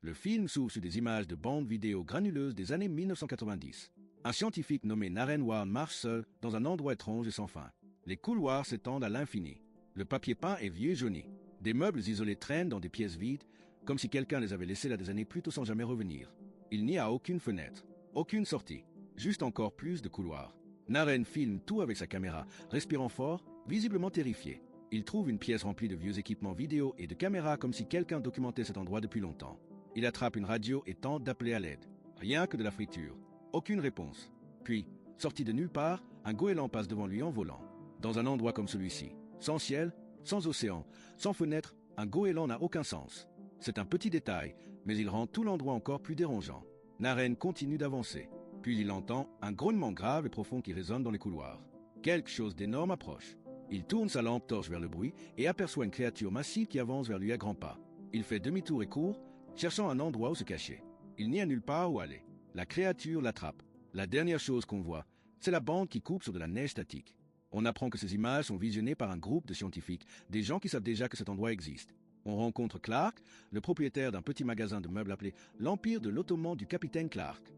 Le film s'ouvre sur des images de bandes vidéo granuleuses des années 1990. Un scientifique nommé Naren Ward marche seul dans un endroit étrange et sans fin. Les couloirs s'étendent à l'infini. Le papier peint est vieux et jauni. Des meubles isolés traînent dans des pièces vides, comme si quelqu'un les avait laissés là des années plus tôt sans jamais revenir. Il n'y a aucune fenêtre, aucune sortie, juste encore plus de couloirs. Naren filme tout avec sa caméra, respirant fort, visiblement terrifié. Il trouve une pièce remplie de vieux équipements vidéo et de caméras comme si quelqu'un documentait cet endroit depuis longtemps. Il attrape une radio et tente d'appeler à l'aide. Rien que de la friture. Aucune réponse. Puis, sorti de nulle part, un goéland passe devant lui en volant. Dans un endroit comme celui-ci, sans ciel, sans océan, sans fenêtre, un goéland n'a aucun sens. C'est un petit détail, mais il rend tout l'endroit encore plus dérangeant. Naren continue d'avancer. Puis il entend un grognement grave et profond qui résonne dans les couloirs. Quelque chose d'énorme approche. Il tourne sa lampe torche vers le bruit et aperçoit une créature massive qui avance vers lui à grands pas. Il fait demi-tour et court, cherchant un endroit où se cacher. Il n'y a nulle part où aller. La créature l'attrape. La dernière chose qu'on voit, c'est la bande qui coupe sur de la neige statique. On apprend que ces images sont visionnées par un groupe de scientifiques, des gens qui savent déjà que cet endroit existe. On rencontre Clark, le propriétaire d'un petit magasin de meubles appelé l'Empire de l'Ottoman du capitaine Clark.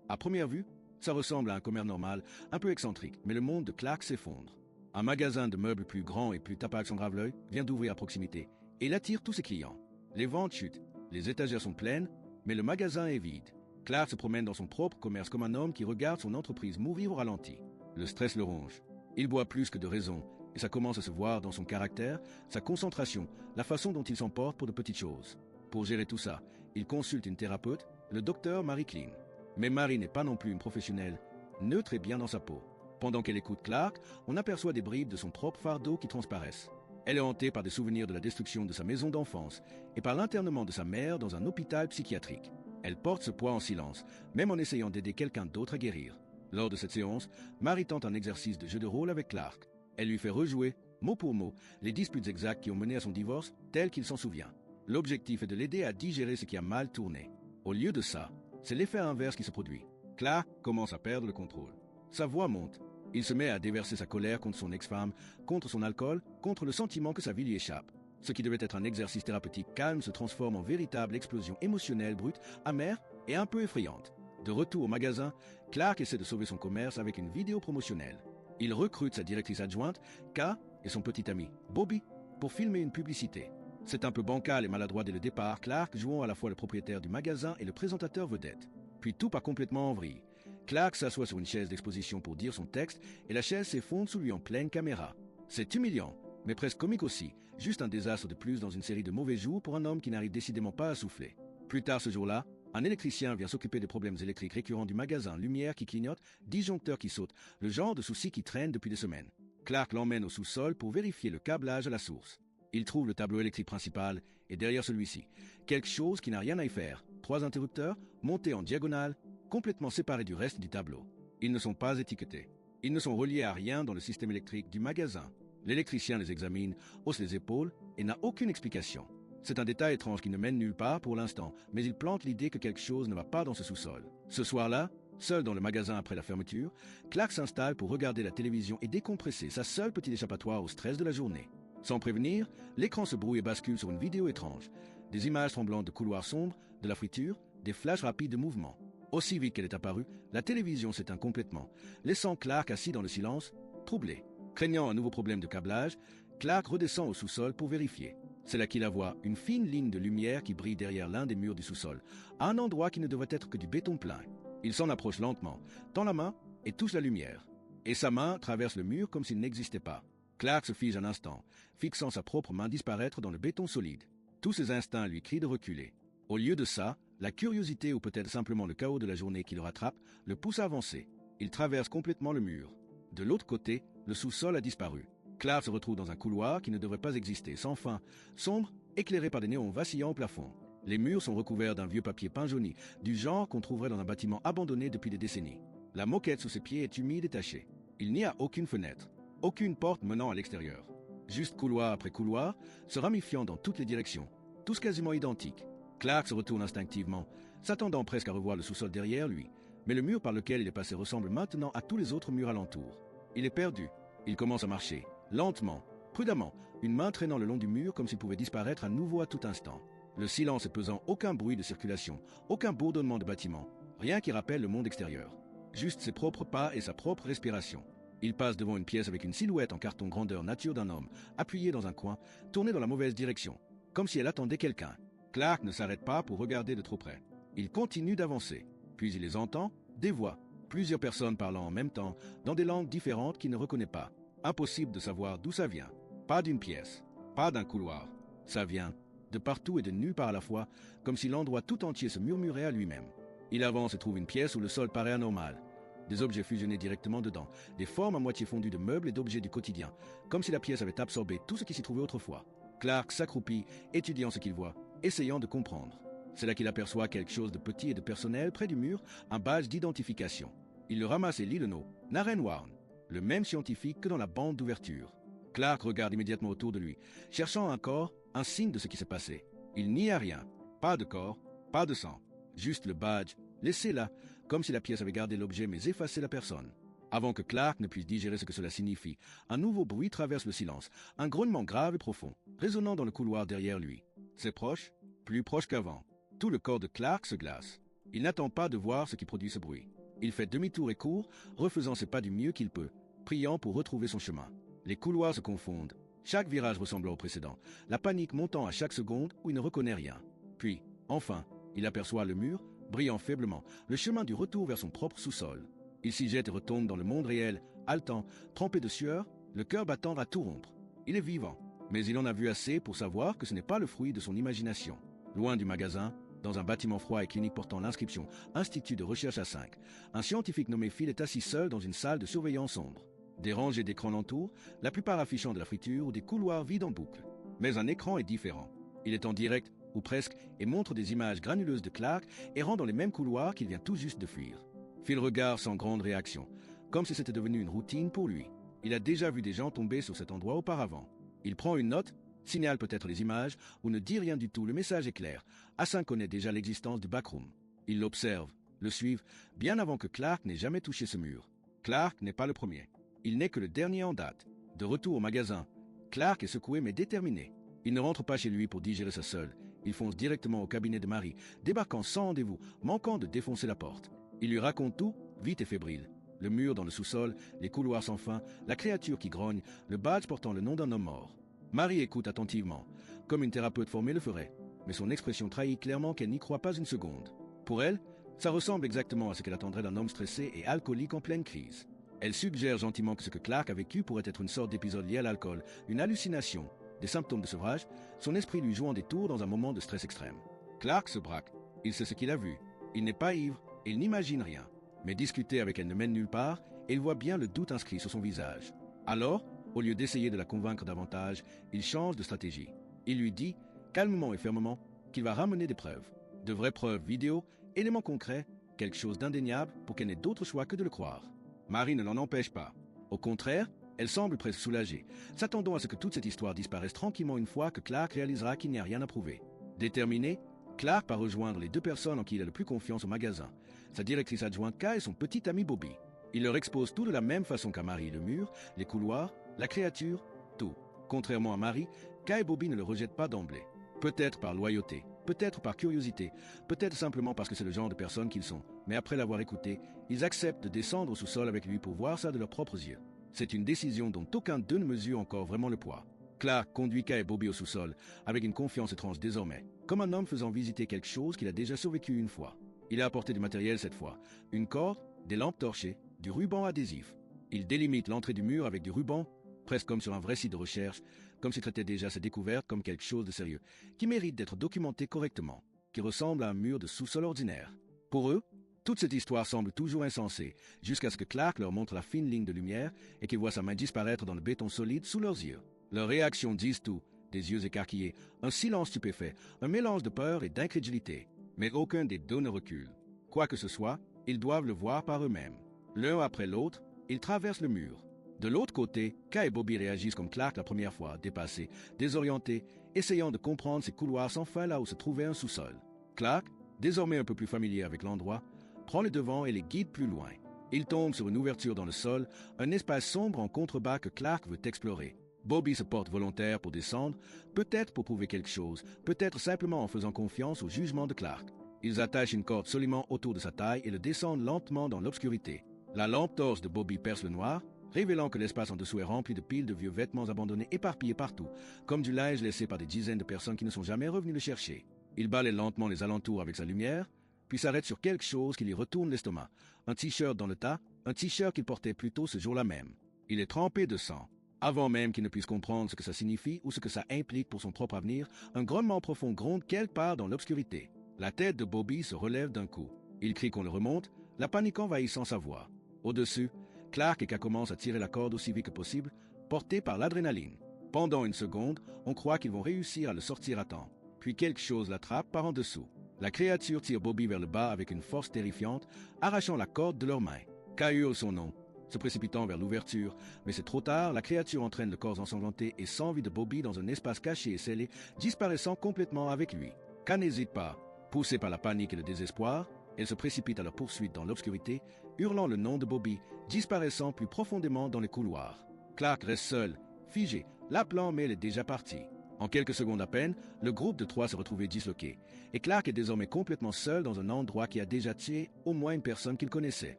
À première vue, ça ressemble à un commerce normal, un peu excentrique, mais le monde de Clark s'effondre. Un magasin de meubles plus grand et plus tapage sans grave l'œil vient d'ouvrir à proximité, et il attire tous ses clients. Les ventes chutent, les étagères sont pleines, mais le magasin est vide. Clark se promène dans son propre commerce comme un homme qui regarde son entreprise mourir au ralenti. Le stress le ronge. Il boit plus que de raison, et ça commence à se voir dans son caractère, sa concentration, la façon dont il s'emporte pour de petites choses. Pour gérer tout ça, il consulte une thérapeute, le docteur Mary Klein. Mais Mary n'est pas non plus une professionnelle, neutre et bien dans sa peau. Pendant qu'elle écoute Clark, on aperçoit des bribes de son propre fardeau qui transparaissent. Elle est hantée par des souvenirs de la destruction de sa maison d'enfance et par l'internement de sa mère dans un hôpital psychiatrique. Elle porte ce poids en silence, même en essayant d'aider quelqu'un d'autre à guérir. Lors de cette séance, Mary tente un exercice de jeu de rôle avec Clark. Elle lui fait rejouer, mot pour mot, les disputes exactes qui ont mené à son divorce, tel qu'il s'en souvient. L'objectif est de l'aider à digérer ce qui a mal tourné. Au lieu de ça, c'est l'effet inverse qui se produit. Clark commence à perdre le contrôle. Sa voix monte. Il se met à déverser sa colère contre son ex-femme, contre son alcool, contre le sentiment que sa vie lui échappe. Ce qui devait être un exercice thérapeutique calme se transforme en véritable explosion émotionnelle brute, amère et un peu effrayante. De retour au magasin, Clark essaie de sauver son commerce avec une vidéo promotionnelle. Il recrute sa directrice adjointe, K, et son petit ami, Bobby, pour filmer une publicité. C'est un peu bancal et maladroit dès le départ, Clark jouant à la fois le propriétaire du magasin et le présentateur vedette. Puis tout part complètement en vrille. Clark s'assoit sur une chaise d'exposition pour dire son texte et la chaise s'effondre sous lui en pleine caméra. C'est humiliant, mais presque comique aussi, juste un désastre de plus dans une série de mauvais jours pour un homme qui n'arrive décidément pas à souffler. Plus tard ce jour-là, un électricien vient s'occuper des problèmes électriques récurrents du magasin, lumière qui clignote, disjoncteurs qui sautent, le genre de soucis qui traînent depuis des semaines. Clark l'emmène au sous-sol pour vérifier le câblage à la source. Il trouve le tableau électrique principal et derrière celui-ci, quelque chose qui n'a rien à y faire. 3 interrupteurs montés en diagonale, complètement séparés du reste du tableau. Ils ne sont pas étiquetés. Ils ne sont reliés à rien dans le système électrique du magasin. L'électricien les examine, hausse les épaules et n'a aucune explication. C'est un détail étrange qui ne mène nulle part pour l'instant, mais il plante l'idée que quelque chose ne va pas dans ce sous-sol. Ce soir-là, seul dans le magasin après la fermeture, Clark s'installe pour regarder la télévision et décompresser, sa seule petite échappatoire au stress de la journée. Sans prévenir, l'écran se brouille et bascule sur une vidéo étrange. Des images tremblantes de couloirs sombres, de la friture, des flashs rapides de mouvements. Aussi vite qu'elle est apparue, la télévision s'éteint complètement, laissant Clark assis dans le silence, troublé. Craignant un nouveau problème de câblage, Clark redescend au sous-sol pour vérifier. C'est là qu'il la voit, une fine ligne de lumière qui brille derrière l'un des murs du sous-sol, à un endroit qui ne devrait être que du béton plein. Il s'en approche lentement, tend la main et touche la lumière. Et sa main traverse le mur comme s'il n'existait pas. Clark se fige un instant, fixant sa propre main disparaître dans le béton solide. Tous ses instincts lui crient de reculer. Au lieu de ça, la curiosité ou peut-être simplement le chaos de la journée qui le rattrape le pousse à avancer. Il traverse complètement le mur. De l'autre côté, le sous-sol a disparu. Clark se retrouve dans un couloir qui ne devrait pas exister, sans fin, sombre, éclairé par des néons vacillants au plafond. Les murs sont recouverts d'un vieux papier peint jauni, du genre qu'on trouverait dans un bâtiment abandonné depuis des décennies. La moquette sous ses pieds est humide et tachée. Il n'y a aucune fenêtre, aucune porte menant à l'extérieur. Juste couloir après couloir, se ramifiant dans toutes les directions, tous quasiment identiques. Clark se retourne instinctivement, s'attendant presque à revoir le sous-sol derrière lui, mais le mur par lequel il est passé ressemble maintenant à tous les autres murs alentours. Il est perdu. Il commence à marcher, lentement, prudemment, une main traînant le long du mur comme s'il pouvait disparaître à nouveau à tout instant. Le silence est pesant, aucun bruit de circulation, aucun bourdonnement de bâtiments, rien qui rappelle le monde extérieur. Juste ses propres pas et sa propre respiration. Il passe devant une pièce avec une silhouette en carton grandeur nature d'un homme, appuyé dans un coin, tourné dans la mauvaise direction, comme si elle attendait quelqu'un. Clark ne s'arrête pas pour regarder de trop près. Il continue d'avancer. Puis il les entend, des voix, plusieurs personnes parlant en même temps, dans des langues différentes qu'il ne reconnaît pas. Impossible de savoir d'où ça vient. Pas d'une pièce, pas d'un couloir. Ça vient de partout et de nulle part à la fois, comme si l'endroit tout entier se murmurait à lui-même. Il avance et trouve une pièce où le sol paraît anormal. Des objets fusionnés directement dedans, des formes à moitié fondues de meubles et d'objets du quotidien, comme si la pièce avait absorbé tout ce qui s'y trouvait autrefois. Clark s'accroupit, étudiant ce qu'il voit, essayant de comprendre. C'est là qu'il aperçoit quelque chose de petit et de personnel près du mur, un badge d'identification. Il le ramasse et lit le nom, Naren Warren, le même scientifique que dans la bande d'ouverture. Clark regarde immédiatement autour de lui, cherchant un corps, un signe de ce qui s'est passé. Il n'y a rien, pas de corps, pas de sang, juste le badge, laissé là, comme si la pièce avait gardé l'objet mais effacé la personne. Avant que Clark ne puisse digérer ce que cela signifie, un nouveau bruit traverse le silence, un grognement grave et profond, résonnant dans le couloir derrière lui. C'est proche, plus proche qu'avant. Tout le corps de Clark se glace. Il n'attend pas de voir ce qui produit ce bruit. Il fait demi-tour et court, refaisant ses pas du mieux qu'il peut, priant pour retrouver son chemin. Les couloirs se confondent. Chaque virage ressemblant au précédent, la panique montant à chaque seconde où il ne reconnaît rien. Puis, enfin, il aperçoit le mur, brillant faiblement, le chemin du retour vers son propre sous-sol. Il s'y jette et retombe dans le monde réel, haletant, trempé de sueur, le cœur battant à tout rompre. Il est vivant, mais il en a vu assez pour savoir que ce n'est pas le fruit de son imagination. Loin du magasin, dans un bâtiment froid et clinique portant l'inscription « Institut de recherche à 5 », un scientifique nommé Phil est assis seul dans une salle de surveillance sombre. Des rangées d'écrans l'entourent, la plupart affichant de la friture ou des couloirs vides en boucle. Mais un écran est différent. Il est en direct, ou presque, et montre des images granuleuses de Clark errant dans les mêmes couloirs qu'il vient tout juste de fuir. Phil regarde sans grande réaction, comme si c'était devenu une routine pour lui. Il a déjà vu des gens tomber sur cet endroit auparavant. Il prend une note, signale peut-être les images, ou ne dit rien du tout, le message est clair. Hassan connaît déjà l'existence du backroom. Il l'observe, le suive, bien avant que Clark n'ait jamais touché ce mur. Clark n'est pas le premier. Il n'est que le dernier en date. De retour au magasin, Clark est secoué mais déterminé. Il ne rentre pas chez lui pour digérer ça seul. Il fonce directement au cabinet de Marie, débarquant sans rendez-vous, manquant de défoncer la porte. Il lui raconte tout, vite et fébrile. Le mur dans le sous-sol, les couloirs sans fin, la créature qui grogne, le badge portant le nom d'un homme mort. Marie écoute attentivement, comme une thérapeute formée le ferait, mais son expression trahit clairement qu'elle n'y croit pas une seconde. Pour elle, ça ressemble exactement à ce qu'elle attendrait d'un homme stressé et alcoolique en pleine crise. Elle suggère gentiment que ce que Clark a vécu pourrait être une sorte d'épisode lié à l'alcool, une hallucination, des symptômes de sevrage, son esprit lui jouant des tours dans un moment de stress extrême. Clark se braque. Il sait ce qu'il a vu. Il n'est pas ivre, et il n'imagine rien. Mais discuter avec elle ne mène nulle part, et il voit bien le doute inscrit sur son visage. Alors, au lieu d'essayer de la convaincre davantage, il change de stratégie. Il lui dit, calmement et fermement, qu'il va ramener des preuves. De vraies preuves vidéo, éléments concrets, quelque chose d'indéniable pour qu'elle n'ait d'autre choix que de le croire. Marie ne l'en empêche pas. Au contraire, elle semble presque soulagée, s'attendant à ce que toute cette histoire disparaisse tranquillement une fois que Clark réalisera qu'il n'y a rien à prouver. Déterminé, Clark part rejoindre les deux personnes en qui il a le plus confiance au magasin, sa directrice adjointe Kay et son petit ami Bobby. Il leur expose tout de la même façon qu'à Marie, le mur, les couloirs, la créature, tout. Contrairement à Marie, Kay et Bobby ne le rejettent pas d'emblée. Peut-être par loyauté, peut-être par curiosité, peut-être simplement parce que c'est le genre de personnes qu'ils sont. Mais après l'avoir écouté, ils acceptent de descendre au sous-sol avec lui pour voir ça de leurs propres yeux. C'est une décision dont aucun d'eux ne mesure encore vraiment le poids. Clark conduit Kay et Bobby au sous-sol, avec une confiance étrange désormais, comme un homme faisant visiter quelque chose qu'il a déjà survécu une fois. Il a apporté du matériel cette fois, une corde, des lampes torchées, du ruban adhésif. Il délimite l'entrée du mur avec du ruban, presque comme sur un vrai site de recherche, comme s'il traitait déjà sa découverte comme quelque chose de sérieux, qui mérite d'être documenté correctement, qui ressemble à un mur de sous-sol ordinaire. Pour eux, toute cette histoire semble toujours insensée, jusqu'à ce que Clark leur montre la fine ligne de lumière et qu'ils voient sa main disparaître dans le béton solide sous leurs yeux. Leurs réactions disent tout, des yeux écarquillés, un silence stupéfait, un mélange de peur et d'incrédulité. Mais aucun des deux ne recule. Quoi que ce soit, ils doivent le voir par eux-mêmes. L'un après l'autre, ils traversent le mur. De l'autre côté, Kay et Bobby réagissent comme Clark la première fois, dépassés, désorientés, essayant de comprendre ces couloirs sans fin là où se trouvait un sous-sol. Clark, désormais un peu plus familier avec l'endroit, prend le devant et les guide plus loin. Il tombe sur une ouverture dans le sol, un espace sombre en contrebas que Clark veut explorer. Bobby se porte volontaire pour descendre, peut-être pour prouver quelque chose, peut-être simplement en faisant confiance au jugement de Clark. Ils attachent une corde solidement autour de sa taille et le descendent lentement dans l'obscurité. La lampe torche de Bobby perce le noir, révélant que l'espace en dessous est rempli de piles de vieux vêtements abandonnés éparpillés partout, comme du linge laissé par des dizaines de personnes qui ne sont jamais revenues le chercher. Il balaie lentement les alentours avec sa lumière, puis s'arrête sur quelque chose qui lui retourne l'estomac. Un t-shirt dans le tas, un t-shirt qu'il portait plus tôt ce jour-là même. Il est trempé de sang. Avant même qu'il ne puisse comprendre ce que ça signifie ou ce que ça implique pour son propre avenir, un grognement profond gronde quelque part dans l'obscurité. La tête de Bobby se relève d'un coup. Il crie qu'on le remonte, la panique envahissant sa voix. Au-dessus, Clark et K commencent à tirer la corde aussi vite que possible, portés par l'adrénaline. Pendant une seconde, on croit qu'ils vont réussir à le sortir à temps. Puis quelque chose l'attrape par en dessous. La créature tire Bobby vers le bas avec une force terrifiante, arrachant la corde de leurs mains. K hurle son nom, se précipitant vers l'ouverture, mais c'est trop tard, la créature entraîne le corps ensanglanté et sans vie de Bobby dans un espace caché et scellé, disparaissant complètement avec lui. K n'hésite pas. Poussée par la panique et le désespoir, elle se précipite à leur poursuite dans l'obscurité, hurlant le nom de Bobby, disparaissant plus profondément dans les couloirs. Clark reste seul, figé, l'appelant mais elle est déjà partie. En quelques secondes à peine, le groupe de 3 s'est retrouvé disloqué, et Clark est désormais complètement seul dans un endroit qui a déjà tué au moins une personne qu'il connaissait.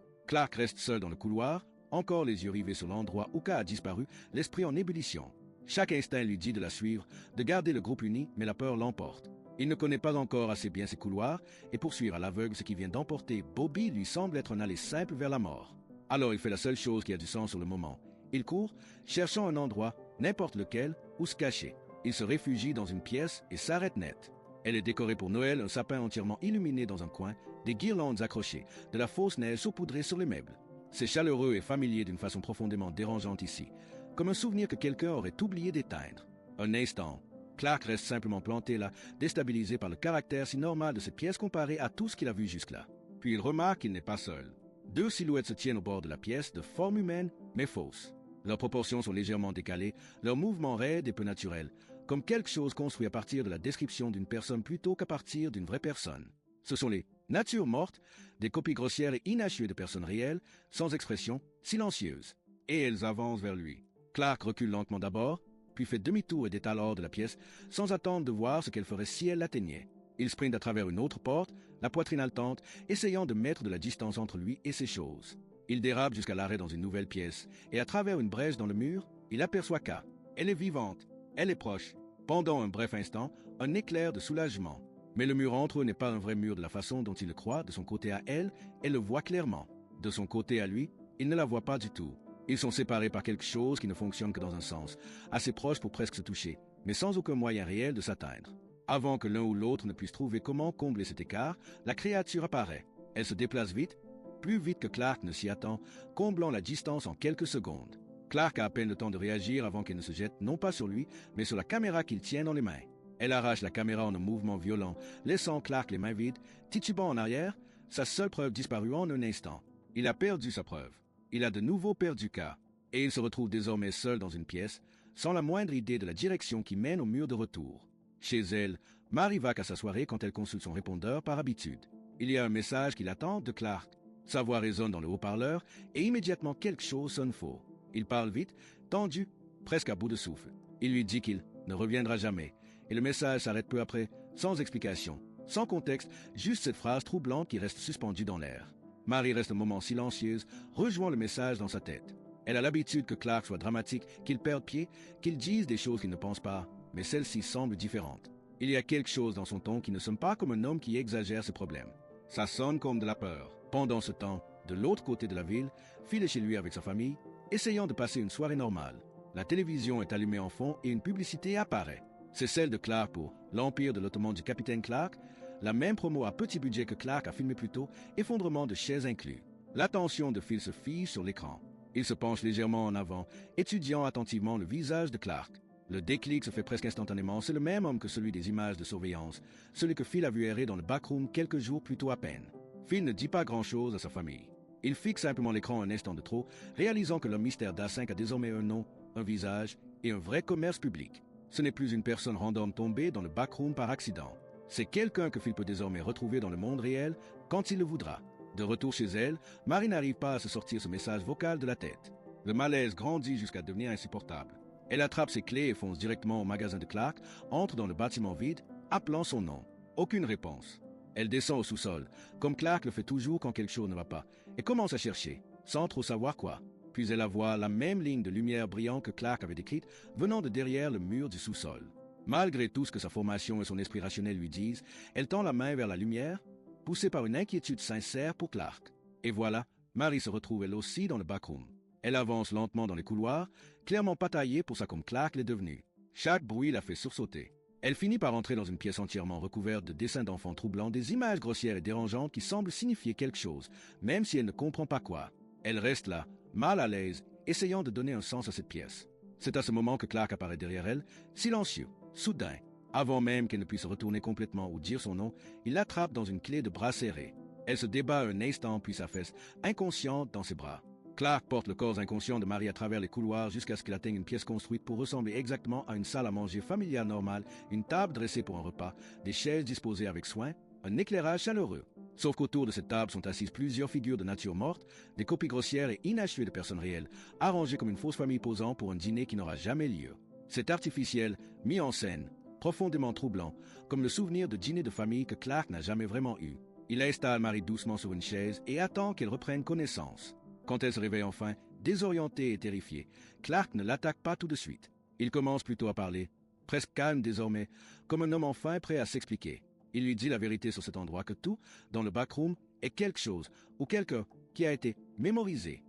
Clark reste seul dans le couloir, encore les yeux rivés sur l'endroit où K a disparu, l'esprit en ébullition. Chaque instinct lui dit de la suivre, de garder le groupe uni, mais la peur l'emporte. Il ne connaît pas encore assez bien ses couloirs, et pour suivre à l'aveugle ce qui vient d'emporter Bobby lui semble être un aller simple vers la mort. Alors il fait la seule chose qui a du sens sur le moment. Il court, cherchant un endroit, n'importe lequel, où se cacher. Il se réfugie dans une pièce et s'arrête net. Elle est décorée pour Noël, un sapin entièrement illuminé dans un coin, des guirlandes accrochées, de la fausse neige saupoudrée sur les meubles. C'est chaleureux et familier d'une façon profondément dérangeante ici, comme un souvenir que quelqu'un aurait oublié d'éteindre. Un instant, Clark reste simplement planté là, déstabilisé par le caractère si normal de cette pièce comparée à tout ce qu'il a vu jusque-là. Puis il remarque qu'il n'est pas seul. 2 silhouettes se tiennent au bord de la pièce, de forme humaine, mais fausse. Leurs proportions sont légèrement décalées, leurs mouvements raides et peu naturels, comme quelque chose construit à partir de la description d'une personne plutôt qu'à partir d'une vraie personne. Ce sont les natures mortes, des copies grossières et inachevées de personnes réelles, sans expression, silencieuses. Et elles avancent vers lui. Clark recule lentement d'abord, puis fait demi-tour et détale hors de la pièce, sans attendre de voir ce qu'elle ferait si elle l'atteignait. Il sprint à travers une autre porte, la poitrine haletante, essayant de mettre de la distance entre lui et ses choses. Il dérape jusqu'à l'arrêt dans une nouvelle pièce, et à travers une brèche dans le mur, il aperçoit K. Elle est vivante, elle est proche. Pendant un bref instant, un éclair de soulagement. Mais le mur entre eux n'est pas un vrai mur de la façon dont il le croit, de son côté à elle, elle le voit clairement. De son côté à lui, il ne la voit pas du tout. Ils sont séparés par quelque chose qui ne fonctionne que dans un sens, assez proche pour presque se toucher, mais sans aucun moyen réel de s'atteindre. Avant que l'un ou l'autre ne puisse trouver comment combler cet écart, la créature apparaît. Elle se déplace vite, plus vite que Clark ne s'y attend, comblant la distance en quelques secondes. Clark a à peine le temps de réagir avant qu'elle ne se jette non pas sur lui, mais sur la caméra qu'il tient dans les mains. Elle arrache la caméra en un mouvement violent, laissant Clark les mains vides, titubant en arrière, sa seule preuve disparue en un instant. Il a perdu sa preuve. Il a de nouveau perdu K, et il se retrouve désormais seul dans une pièce, sans la moindre idée de la direction qui mène au mur de retour. Chez elle, Mary va qu'à sa soirée quand elle consulte son répondeur par habitude. Il y a un message qui l'attend de Clark. Sa voix résonne dans le haut-parleur, et immédiatement quelque chose sonne faux. Il parle vite, tendu, presque à bout de souffle. Il lui dit qu'il ne reviendra jamais, et le message s'arrête peu après, sans explication, sans contexte, juste cette phrase troublante qui reste suspendue dans l'air. Mary reste un moment silencieuse, rejouant le message dans sa tête. Elle a l'habitude que Clark soit dramatique, qu'il perde pied, qu'il dise des choses qu'il ne pense pas, mais celle-ci semble différente. Il y a quelque chose dans son ton qui ne sonne pas comme un homme qui exagère ses problèmes. Ça sonne comme de la peur. Pendant ce temps, de l'autre côté de la ville, Phil est chez lui avec sa famille, essayant de passer une soirée normale. La télévision est allumée en fond et une publicité apparaît. C'est celle de Clark pour l'Empire de l'Ottoman du capitaine Clark, la même promo à petit budget que Clark a filmé plus tôt, effondrement de chaises inclus. L'attention de Phil se fige sur l'écran. Il se penche légèrement en avant, étudiant attentivement le visage de Clark. Le déclic se fait presque instantanément, c'est le même homme que celui des images de surveillance, celui que Phil a vu errer dans le backroom quelques jours plus tôt à peine. Phil ne dit pas grand-chose à sa famille. Il fixe simplement l'écran un instant de trop, réalisant que le mystère d'A5 a désormais un nom, un visage et un vrai commerce public. Ce n'est plus une personne random tombée dans le backroom par accident. C'est quelqu'un que Phil peut désormais retrouver dans le monde réel quand il le voudra. De retour chez elle, Marie n'arrive pas à se sortir ce message vocal de la tête. Le malaise grandit jusqu'à devenir insupportable. Elle attrape ses clés et fonce directement au magasin de Clark, entre dans le bâtiment vide, appelant son nom. Aucune réponse. Elle descend au sous-sol, comme Clark le fait toujours quand quelque chose ne va pas, et commence à chercher, sans trop savoir quoi. Puis elle voit la même ligne de lumière brillante que Clark avait décrite, venant de derrière le mur du sous-sol. Malgré tout ce que sa formation et son esprit rationnel lui disent, elle tend la main vers la lumière, poussée par une inquiétude sincère pour Clark. Et voilà, Marie se retrouve elle aussi dans le backroom. Elle avance lentement dans les couloirs, clairement pas taillée pour ça comme Clark l'est devenue. Chaque bruit la fait sursauter. Elle finit par entrer dans une pièce entièrement recouverte de dessins d'enfants troublants, des images grossières et dérangeantes qui semblent signifier quelque chose, même si elle ne comprend pas quoi. Elle reste là, mal à l'aise, essayant de donner un sens à cette pièce. C'est à ce moment que Clark apparaît derrière elle, silencieux, soudain. Avant même qu'elle ne puisse se retourner complètement ou dire son nom, il l'attrape dans une clé de bras serrée. Elle se débat un instant puis s'affaisse, inconsciente dans ses bras. Clark porte le corps inconscient de Marie à travers les couloirs jusqu'à ce qu'il atteigne une pièce construite pour ressembler exactement à une salle à manger familiale normale, une table dressée pour un repas, des chaises disposées avec soin, un éclairage chaleureux. Sauf qu'autour de cette table sont assises plusieurs figures de nature morte, des copies grossières et inachevées de personnes réelles, arrangées comme une fausse famille posant pour un dîner qui n'aura jamais lieu. C'est artificiel, mis en scène, profondément troublant, comme le souvenir de dîner de famille que Clark n'a jamais vraiment eu. Il installe Marie doucement sur une chaise et attend qu'elle reprenne connaissance. Quand elle se réveille enfin, désorientée et terrifiée, Clark ne l'attaque pas tout de suite. Il commence plutôt à parler, presque calme désormais, comme un homme enfin prêt à s'expliquer. Il lui dit la vérité sur cet endroit que tout, dans le backroom, est quelque chose ou quelqu'un qui a été mémorisé.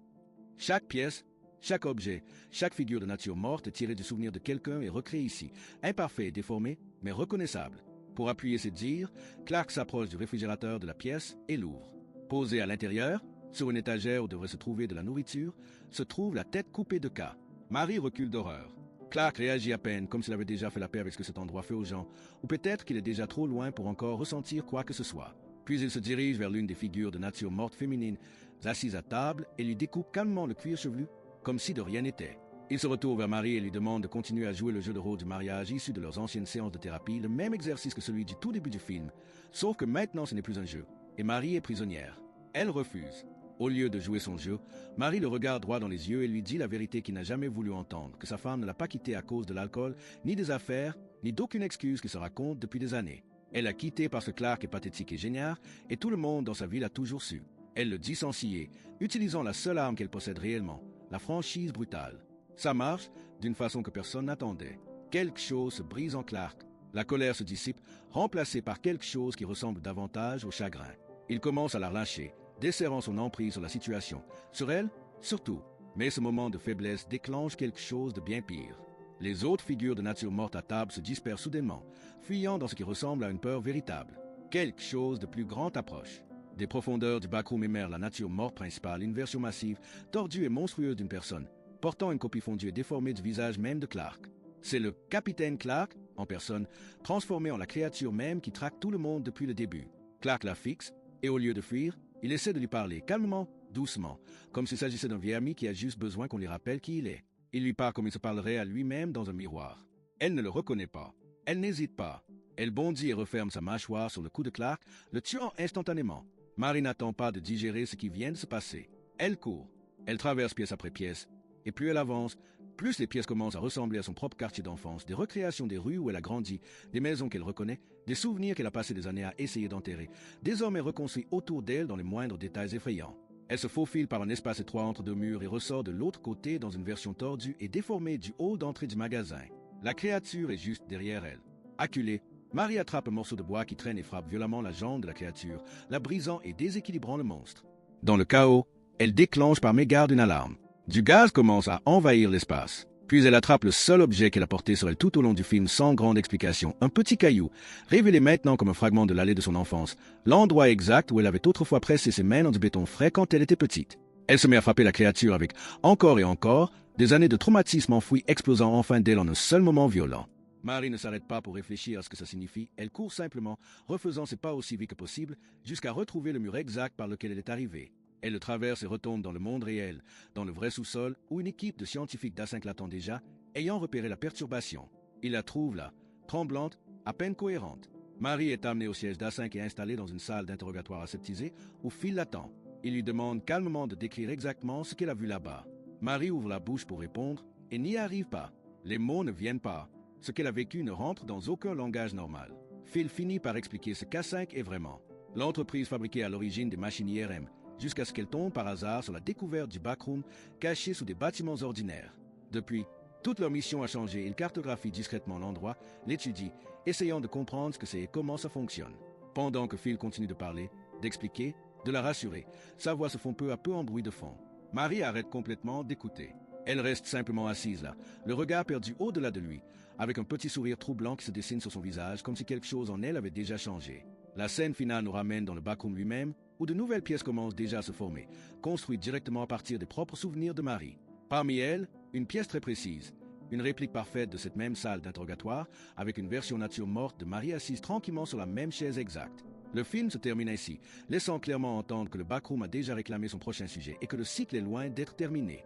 Chaque pièce, chaque objet, chaque figure de nature morte est tirée du souvenir de quelqu'un et recréée ici, imparfait et déformé, mais reconnaissable. Pour appuyer ses dires, Clark s'approche du réfrigérateur de la pièce et l'ouvre. Posé à l'intérieur, sur une étagère où devrait se trouver de la nourriture, se trouve la tête coupée de K. Marie recule d'horreur. Clark réagit à peine, comme s'il avait déjà fait la paix avec ce que cet endroit fait aux gens, ou peut-être qu'il est déjà trop loin pour encore ressentir quoi que ce soit. Puis il se dirige vers l'une des figures de nature morte féminine, assise à table, et lui découpe calmement le cuir chevelu, comme si de rien n'était. Il se retourne vers Marie et lui demande de continuer à jouer le jeu de rôle du mariage issu de leurs anciennes séances de thérapie, le même exercice que celui du tout début du film, sauf que maintenant ce n'est plus un jeu, et Marie est prisonnière. Elle refuse. Au lieu de jouer son jeu, Marie le regarde droit dans les yeux et lui dit la vérité qu'il n'a jamais voulu entendre, que sa femme ne l'a pas quitté à cause de l'alcool, ni des affaires, ni d'aucune excuse qui se raconte depuis des années. Elle l'a quitté parce que Clark est pathétique et génial, et tout le monde dans sa vie l'a toujours su. Elle le dit sans scier, utilisant la seule arme qu'elle possède réellement, la franchise brutale. Ça marche d'une façon que personne n'attendait. Quelque chose se brise en Clark. La colère se dissipe, remplacée par quelque chose qui ressemble davantage au chagrin. Il commence à la relâcher, desserrant son emprise sur la situation. Sur elle, surtout. Mais ce moment de faiblesse déclenche quelque chose de bien pire. Les autres figures de nature morte à table se dispersent soudainement, fuyant dans ce qui ressemble à une peur véritable. Quelque chose de plus grand approche. Des profondeurs du backroom émerge la nature morte principale, une version massive, tordue et monstrueuse d'une personne, portant une copie fondue et déformée du visage même de Clark. C'est le capitaine Clark, en personne, transformé en la créature même qui traque tout le monde depuis le début. Clark la fixe, et au lieu de fuir, il essaie de lui parler calmement, doucement, comme s'il s'agissait d'un vieil ami qui a juste besoin qu'on lui rappelle qui il est. Il lui parle comme il se parlerait à lui-même dans un miroir. Elle ne le reconnaît pas. Elle n'hésite pas. Elle bondit et referme sa mâchoire sur le cou de Clark, le tuant instantanément. Marie n'attend pas de digérer ce qui vient de se passer. Elle court. Elle traverse pièce après pièce. Et plus elle avance, plus les pièces commencent à ressembler à son propre quartier d'enfance, des recréations des rues où elle a grandi, des maisons qu'elle reconnaît, des souvenirs qu'elle a passé des années à essayer d'enterrer, désormais reconstruits autour d'elle dans les moindres détails effrayants. Elle se faufile par un espace étroit entre deux murs et ressort de l'autre côté dans une version tordue et déformée du hall d'entrée du magasin. La créature est juste derrière elle. Acculée, Marie attrape un morceau de bois qui traîne et frappe violemment la jambe de la créature, la brisant et déséquilibrant le monstre. Dans le chaos, elle déclenche par mégarde une alarme. Du gaz commence à envahir l'espace. Puis elle attrape le seul objet qu'elle a porté sur elle tout au long du film sans grande explication, un petit caillou, révélé maintenant comme un fragment de l'allée de son enfance, l'endroit exact où elle avait autrefois pressé ses mains dans du béton frais quand elle était petite. Elle se met à frapper la créature avec, encore et encore, des années de traumatisme enfoui explosant enfin d'elle en un seul moment violent. Marie ne s'arrête pas pour réfléchir à ce que ça signifie, elle court simplement, refaisant ses pas aussi vite que possible, jusqu'à retrouver le mur exact par lequel elle est arrivée. Elle le traverse et retombe dans le monde réel, dans le vrai sous-sol, où une équipe de scientifiques d'A5 l'attend déjà, ayant repéré la perturbation. Ils la trouvent là, tremblante, à peine cohérente. Marie est amenée au siège d'A5 et installée dans une salle d'interrogatoire aseptisée, où Phil l'attend. Il lui demande calmement de décrire exactement ce qu'elle a vu là-bas. Marie ouvre la bouche pour répondre, et n'y arrive pas. Les mots ne viennent pas. Ce qu'elle a vécu ne rentre dans aucun langage normal. Phil finit par expliquer ce qu'A5 est vraiment. L'entreprise fabriquait à l'origine des machines IRM, jusqu'à ce qu'elle tombe par hasard sur la découverte du backroom caché sous des bâtiments ordinaires. Depuis, toute leur mission a changé. Ils cartographient discrètement l'endroit, l'étudient, essayant de comprendre ce que c'est et comment ça fonctionne. Pendant que Phil continue de parler, d'expliquer, de la rassurer, sa voix se fond peu à peu en bruit de fond. Marie arrête complètement d'écouter. Elle reste simplement assise là, le regard perdu au-delà de lui, avec un petit sourire troublant qui se dessine sur son visage comme si quelque chose en elle avait déjà changé. La scène finale nous ramène dans le backroom lui-même, où de nouvelles pièces commencent déjà à se former, construites directement à partir des propres souvenirs de Marie. Parmi elles, une pièce très précise, une réplique parfaite de cette même salle d'interrogatoire, avec une version nature morte de Marie assise tranquillement sur la même chaise exacte. Le film se termine ainsi, laissant clairement entendre que le backroom a déjà réclamé son prochain sujet et que le cycle est loin d'être terminé.